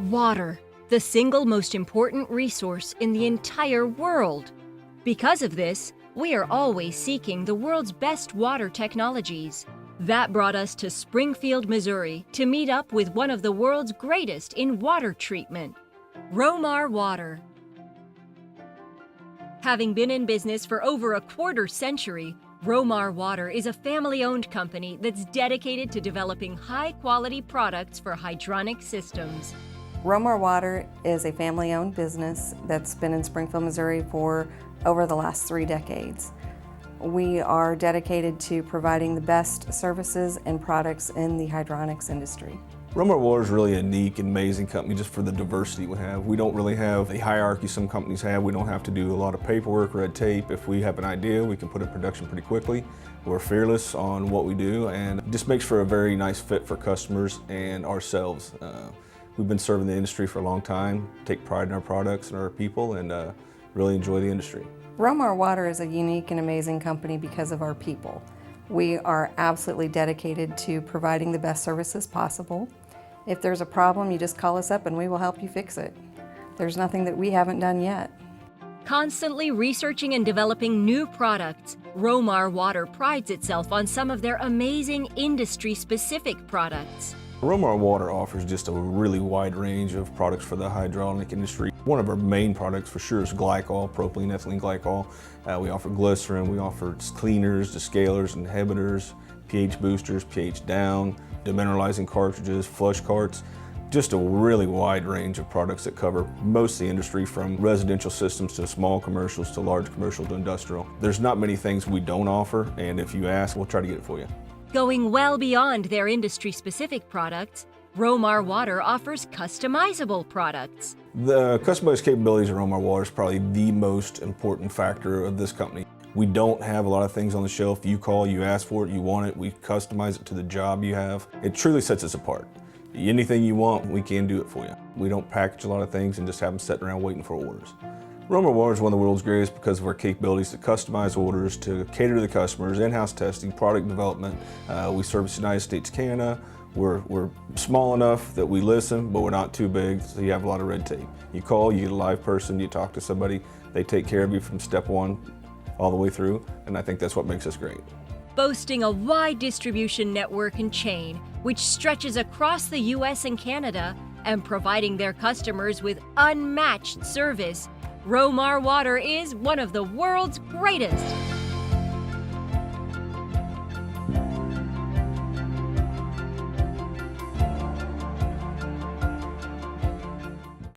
Water, the single most important resource in the entire world. Because of this, we are always seeking the world's best water technologies. That brought us to Springfield, Missouri to meet up with one of the world's greatest in water treatment, Rhomar Water. Having been in business for over a quarter-century, Rhomar Water is a family-owned company that's dedicated to developing high-quality products for hydronic systems. Rhomar Water is a family-owned business that's been in Springfield, Missouri for over the last 3 decades. We are dedicated to providing the best services and products in the hydronics industry. Rhomar Water is really a unique and amazing company just for the diversity we have. We don't really have a hierarchy some companies have. We don't have to do a lot of paperwork, red tape. If we have an idea, we can put it in production pretty quickly. We're fearless on what we do, and it just makes for a very nice fit for customers and ourselves. We've been serving the industry for a long time, take pride in our products and our people, and really enjoy the industry. Rhomar Water is a unique and amazing company because of our people. We are absolutely dedicated to providing the best services possible. If there's a problem, you just call us up and we will help you fix it. There's nothing that we haven't done yet. Constantly researching and developing new products, Rhomar Water prides itself on some of their amazing industry-specific products. Rhomar Water offers just a really wide range of products for the hydronic industry. One of our main products for sure is glycol, propylene ethylene glycol. We offer glycerin, we offer cleaners, descalers, inhibitors, pH boosters, pH down, demineralizing cartridges, flush carts. Just a really wide range of products that cover most of the industry, from residential systems to small commercials to large commercial to industrial. There's not many things we don't offer, and if you ask, we'll try to get it for you. Going well beyond their industry-specific products, Rhomar Water offers customizable products. The customized capabilities of Rhomar Water is probably the most important factor of this company. We don't have a lot of things on the shelf. You call, you ask for it, you want it, we customize it to the job you have. It truly sets us apart. Anything you want, we can do it for you. We don't package a lot of things and just have them sitting around waiting for orders. Rhomar Water is one of the world's greatest because of our capabilities to customize orders, to cater to the customers, in-house testing, product development. We service the United States, Canada. We're small enough that we listen, but we're not too big, so you have a lot of red tape. You call, you get a live person, you talk to somebody, they take care of you from step one all the way through, and I think that's what makes us great. Boasting a wide distribution network and chain, which stretches across the U.S. and Canada, and providing their customers with unmatched service, Rhomar Water is one of the world's greatest.